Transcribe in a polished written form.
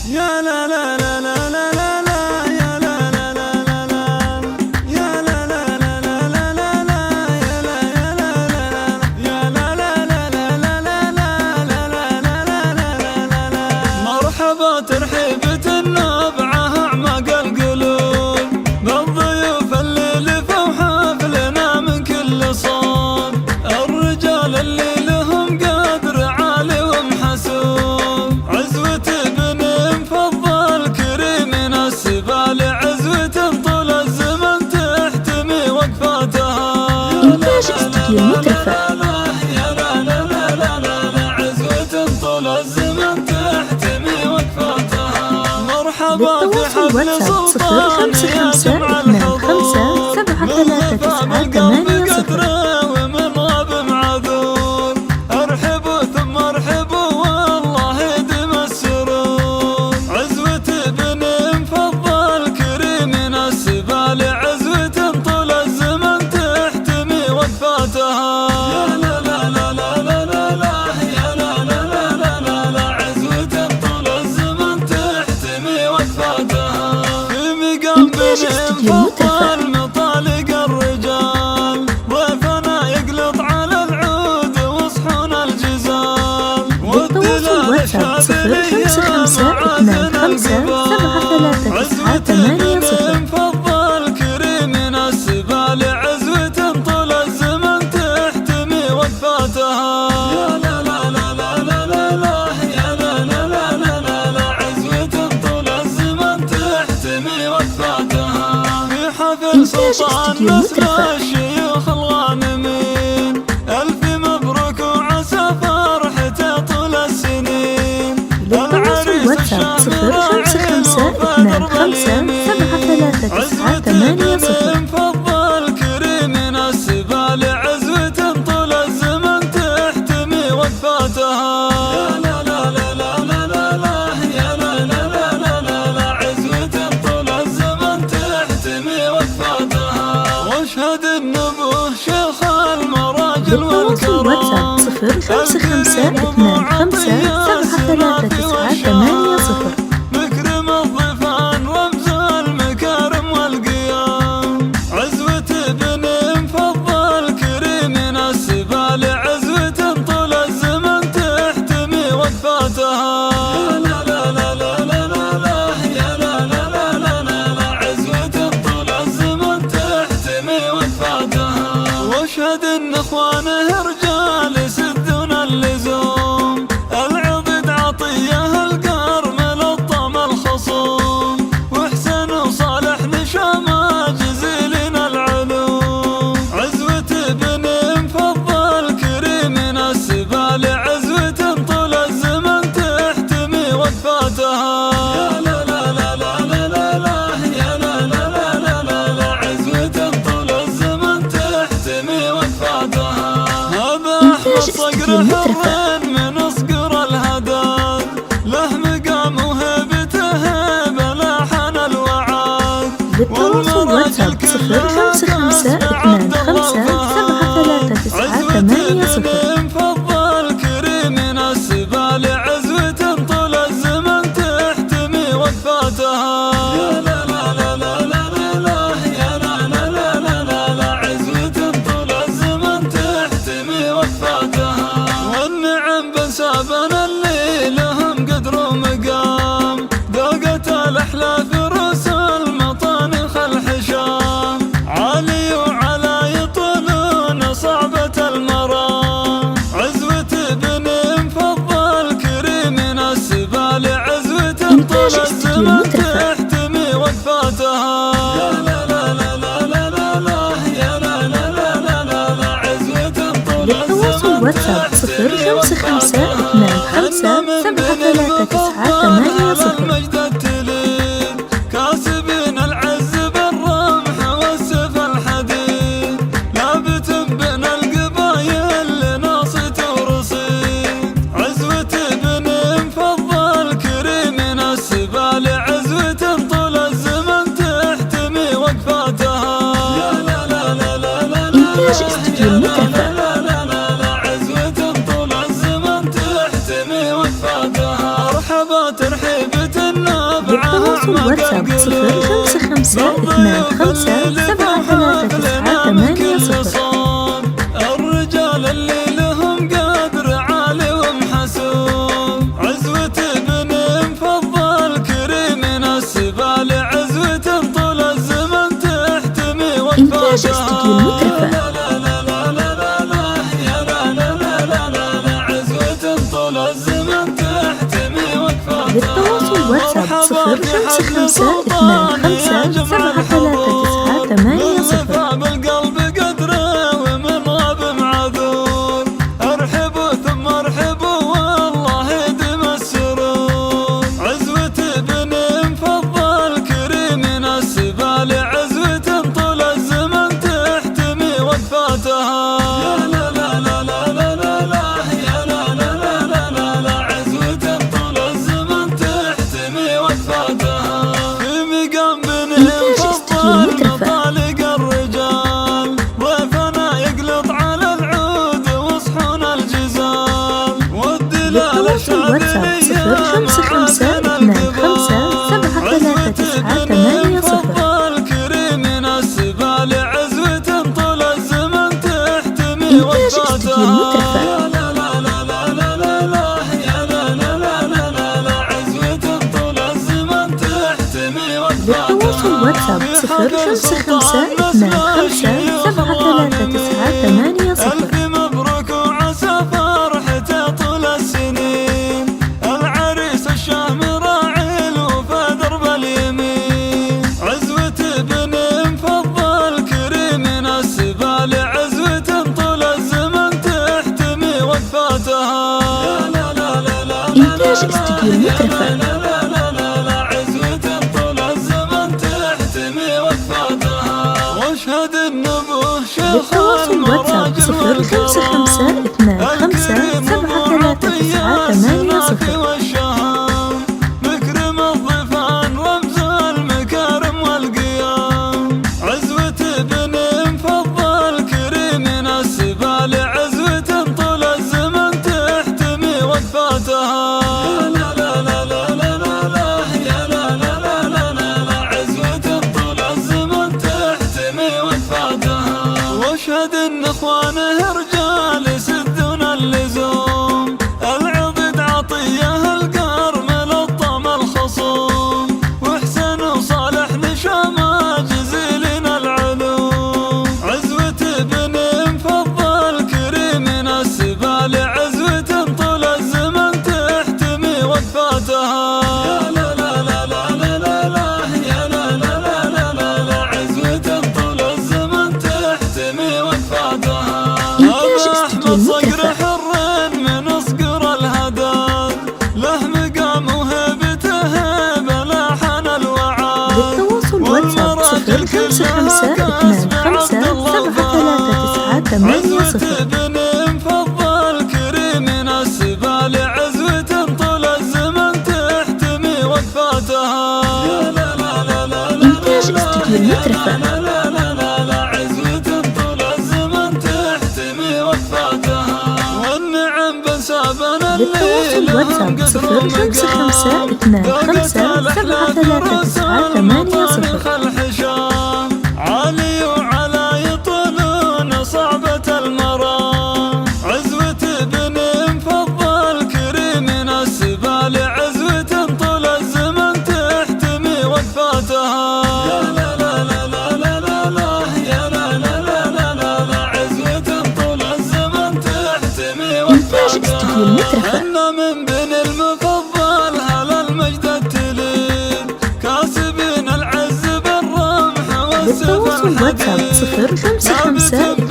يا لا لا لا لا لا لا لا يا لا لا لا لا لا يا لا لا لا لا لا لا لا يا لا يا لا لا لا لا لا لا لا لا لا لا مرحبا ترحيبة النبعة أعماق القلوب بالضيوف اللي لفوا حفلنا من كل صوب الرجال اللي لهم قدر عالي ومحسوب عزوة ابن مفضل كريم السبال عزوة طول الزمن تحتمي وقفاتها إنتاج استوديو مترفع يا لا لا لا لا لا عزوة طول الزمن تحتمي وقفاتها مرحبا في حفل سلطان يا جمع الحضور ومن غاب معذور ارحبوا ثم ارحبوا والله يديم السرور عزوة ابن مفضل كريم السبال عزوة طول الزمن تحتمي وقفاتها يا لا لا لا لا لا لا لا يا لا لا لا لا لا لا عزوة طول الزمن تحتمي وقفاتها في مقام بن مفضل مطالق الرجال ضيفنا يقلط على العود وصحون الجزال بالتواصل واتساب 05525757398 مفضل كريم السبال عزوة طول الزمن تحتمي وقفاتها يا لا لا لا لا لا لا لا يا لا لا لا لا لا لا عزوة طول الزمن تحتمي وقفاتها في حفل سلطان نسل الشيوخ الغانمين ألف مبروك وعسى فرحته طول السنين بالتواصل واتساب 05525757398 مفضل كريم السبال عزوة طول الزمن تحتمي وقفاتها يا لا لا لا لا لا لا لا يا لا لا لا لا لا لا عزوة طول الزمن تحتمي وقفاتها واشهد النبوه شيخ المراجل بالتواصل واتساب 055257398 مكرم الضيفان رمز المكارم والقيام عزوة ابن مفضل كريم السبال عزوة طول الزمن تحتمي وقفاتها يا لا لا لا لا لا لا لا يا لا لا لا لا لا لا عزوة طول الزمن تحتمي وقفاتها واشهد ان اخوانه رجال يسدون اللزوم العضد عطيه القرم للطم الخصوم وحسن وصالح نشامه جزيلين العلوم عزوة ابن مفضل كريم السبال عزوة طول الزمن تحتمي وقفاتها يا لا لا لا لا لا لا لا يا لا لا لا لا لا لا عزوة طول الزمن تحتمي وقفاتها هذا احمد صقر حرين من اصقر الهداد له مقام وهيبته هيبه لاحن الوعاد بالتواصل واتساب 055257398 مفضل كريم السبال عزوة طول الزمن تحتمي وقفاتها يا لا لا لا لا لا لا لا يا لا لا لا لا لا لا عزوة طول الزمن تحتمي وقفاتها والنعم بنسابنا اللي لهم قدر ومقام ذوقت الأحلى في رؤوس المطانخ الحشام عالي وعلى يطلون صعبة المرام عزوة ابن مفضل كريم السبال عزوة طول الزمن تحتمي وقفاتها يا لا لا لا لا لا لا لا يا لا لا لا لا لا لا عزوة طول بالتواصل واتساب 055257398 المجد التليد كاسبين العز بالرمح والسيف الحديد لابت بين القبايل لناصت ورصيد عزوة ابن مفضل كريم السبال عزوة طول الزمن تحتمي وقفاتها يا لا لا لا لا لا إنتاج استوديو مترفع عزوة طول الزمن بالتواصل واتساب 0552573980. الرجال اللي لهم قدر عالي ومحسوب، عزوة ابن مفضل كريم السبال، عزوة طول الزمن تحتمي إنتاج استوديو المترفة. بالتواصل واتساب 0552573980. بالقلب قدره ومن غاب معذور، ارحبوا ثم ارحبوا والله يديم السرور، عزوة ابن مفضل كريم السبال، عزوة طول الزمن تحتمي وقفاتها. طالق الرجال ضيفنا يقلط على العود وصحون الجزال، والدلالة شاذلية مفضل كريم السبال، عزوة طول الزمن تحتمي وقفاتها. بالتواصل واتساب 0552573980. ألف مبروك وعسى فرحته طول السنين، العريس الشهم راعي الوفا درب اليمين، عزوة ابن مفضل كريم السبال، عزوة طول الزمن تحتمي وقفاتها. إنتاج استوديو المترفة. بالتواصل واتساب 0552573980. مكرم الضيفان رمز المكارم والقيام، عزوة ابن مفضل كريم السبال، عزوة طول الزمن تحتمي وقفاتها. واشهد ان اخوانه رجال يسدون اللزوم، العضد عطيه القرم للطم الخصوم، وحسن وصالح نشامه جزيلين العلوم، عزوة ابن مفضل كريم السبال، عزوة طول الزمن تحتمي وقفاتها. صقر حر من اصقر الهداد، له مقام وهيبته هيبه لاحن الوعاد. بالتواصل واتساب 0552573980. ابن مفضل كريم السبال، عزوة طول الزمن تحتمي وقفاتها. إنتاج استوديو المترفة. بالتواصل واتساب 0552573980. عالي وعلى يطولون صعبة المرام، عزوة ابن مفضل كريم السبال، عزوة طول الزمن تحتمي وقفاتها. عزوة طول الزمن تحتمي وقفاتها. احنا من بن المفضل هلا المجد التليد، كاسبين العز بالرمح والسفر. بالتواصل واتساب 0552573980.